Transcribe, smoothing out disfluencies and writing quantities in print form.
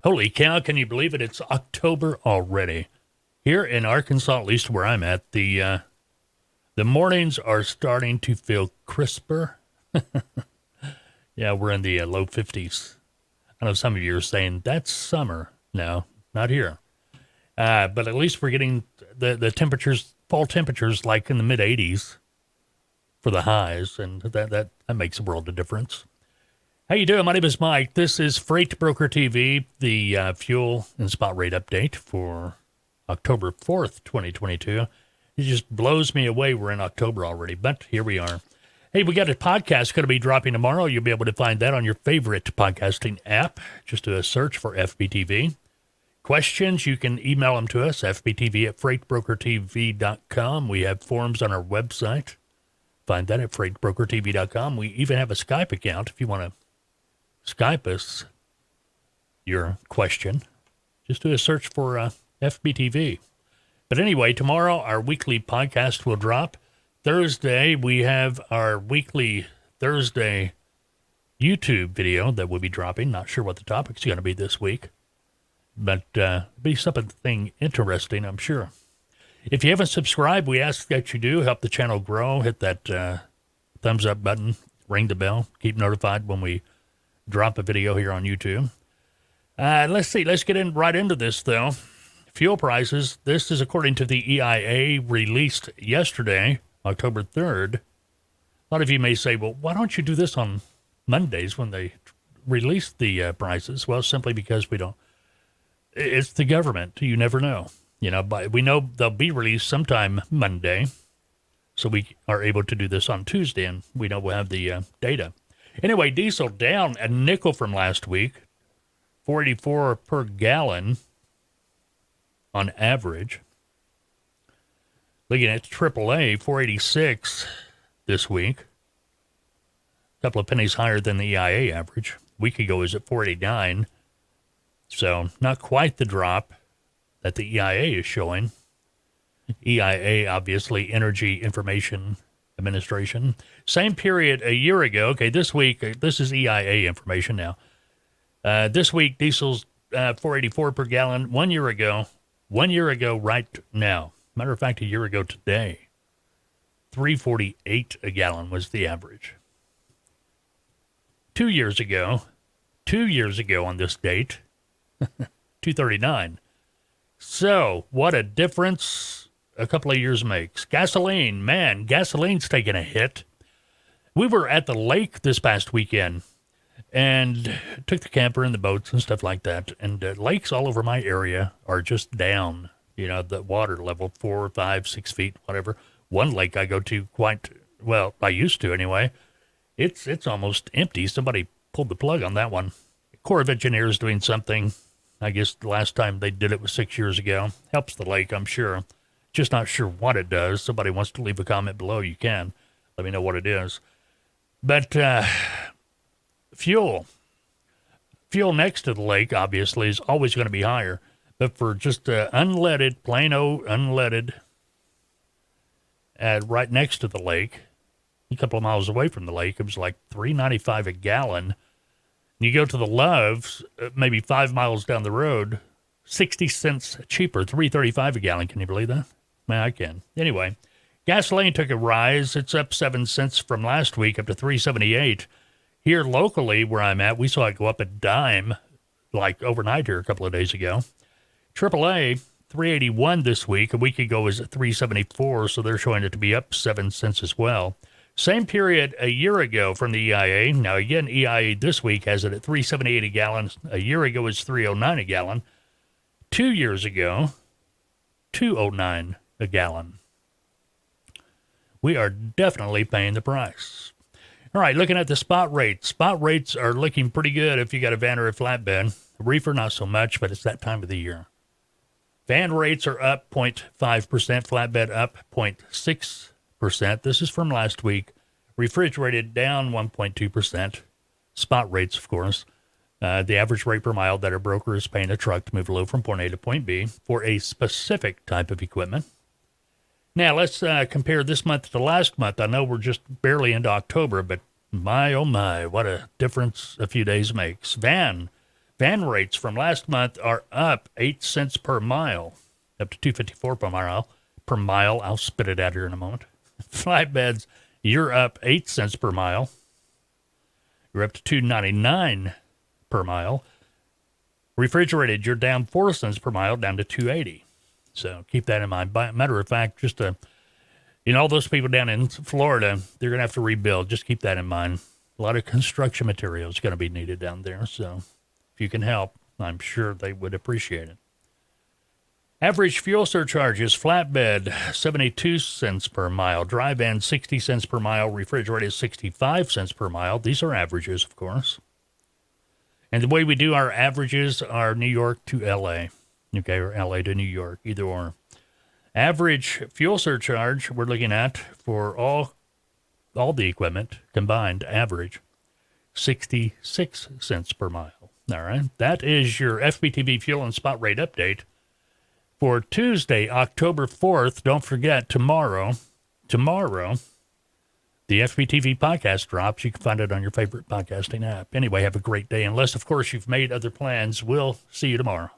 Holy cow, can you believe it? It's October already. Here in Arkansas, at least where I'm at, the mornings are starting to feel crisper. Yeah, we're in the low 50s. I know some of you are saying, that's summer. No, not here. But at least we're getting the temperatures, fall temperatures, like in the mid 80s for the highs, and that makes a world of difference. How you doing? My name is Mike. This is Freight Broker TV, the fuel and spot rate update for October 4th, 2022. It just blows me away. We're in October already, but here we are. Hey, we got a podcast going to be dropping tomorrow. You'll be able to find that on your favorite podcasting app. Just do a search for FBTV. Questions, you can email them to us, fbtv@freightbrokertv.com. We have forums on our website. Find that at freightbrokertv.com. We even have a Skype account if you want to Skype us your question. Just do a search for FBTV. But anyway, tomorrow our weekly podcast will drop. Thursday, we have our weekly Thursday YouTube video that will be dropping. Not sure what the topic's going to be this week, but be something interesting, I'm sure. If you haven't subscribed, we ask that you do. Help the channel grow. Hit that thumbs up button. Ring the bell. Keep notified when we drop a video here on YouTube. Let's see. Let's get right into this, though. Fuel prices. This is according to the EIA released yesterday, October 3rd. A lot of you may say, well, why don't you do this on Mondays when they release the prices? Well, simply because we don't. It's the government. You never know. You know, but we know they'll be released sometime Monday, so we are able to do this on Tuesday, and we know we'll have the data. Anyway, diesel down a nickel from last week, $4.84 per gallon on average. Looking at AAA, $4.86 this week, a couple of pennies higher than the EIA average. A week ago it was at $4.89, so not quite the drop that the EIA is showing. EIA, obviously, Energy Information Administration. Same period a year ago. Okay, this week, this is EIA information now. This week, diesel's $4.84 per gallon. 1 year ago right now. Matter of fact, a year ago today, $3.48 a gallon was the average. 2 years ago on this date, $2.39. So, what a difference a couple of years makes. Gasoline, man, gasoline's taking a hit. We were at the lake this past weekend and took the camper and the boats and stuff like that. And lakes all over my area are just down. You know, the water level, 4, 5, 6 feet, whatever. One lake I go to I used to anyway. It's almost empty. Somebody pulled the plug on that one. Corps of Engineers doing something. I guess the last time they did it was 6 years ago. Helps the lake, I'm sure. Just not sure what it does. Somebody wants to leave a comment below, you can. Let me know what it is. But fuel next to the lake, obviously, is always going to be higher. But for just unleaded, plain old unleaded, right next to the lake, a couple of miles away from the lake, it was like $3.95 a gallon. You go to the Loves, maybe 5 miles down the road, 60 cents cheaper, $3.35 a gallon. Can you believe that? Man, I can. Anyway, gasoline took a rise. It's up 7 cents from last week, up to $3.78. Here locally, where I'm at, we saw it go up a dime, like overnight here a couple of days ago. AAA, $3.81 this week. A week ago was at $3.74, so they're showing it to be up 7 cents as well. Same period a year ago from the EIA. Now, again, EIA this week has it at $3.78 a gallon. A year ago, it was $3.09 a gallon. 2 years ago, $2.09 a gallon. We are definitely paying the price. All right, looking at the spot rates. Spot rates are looking pretty good if you got a van or a flatbed. Reefer, not so much, but it's that time of the year. Van rates are up 0.5%, flatbed up 0.6%. This is from last week. Refrigerated down 1.2%. Spot rates, of course. The average rate per mile that a broker is paying a truck to move a load from point A to point B for a specific type of equipment. Now, let's compare this month to last month. I know we're just barely into October, but my, oh my, what a difference a few days makes. Van Van rates from last month are up 8 cents per mile, up to $2.54 per mile. I'll spit it out here in a moment. Flatbeds, you're up 8 cents per mile. You're up to $2.99 per mile. Refrigerated, you're down 4 cents per mile, down to $2.80. So keep that in mind. Matter of fact, all those people down in Florida, they're going to have to rebuild. Just keep that in mind. A lot of construction material is going to be needed down there. So if you can help, I'm sure they would appreciate it. Average fuel surcharges, flatbed, 72 cents per mile. Dry van, 60 cents per mile. Refrigerated, 65 cents per mile. These are averages, of course. And the way we do our averages are New York to L.A., okay, or L.A. to New York, either or. Average fuel surcharge we're looking at for all the equipment combined, average, 66 cents per mile. All right, that is your FBTV fuel and spot rate update for Tuesday, October 4th. Don't forget, tomorrow, the FBTV podcast drops. You can find it on your favorite podcasting app. Anyway, have a great day. Unless, of course, you've made other plans. We'll see you tomorrow.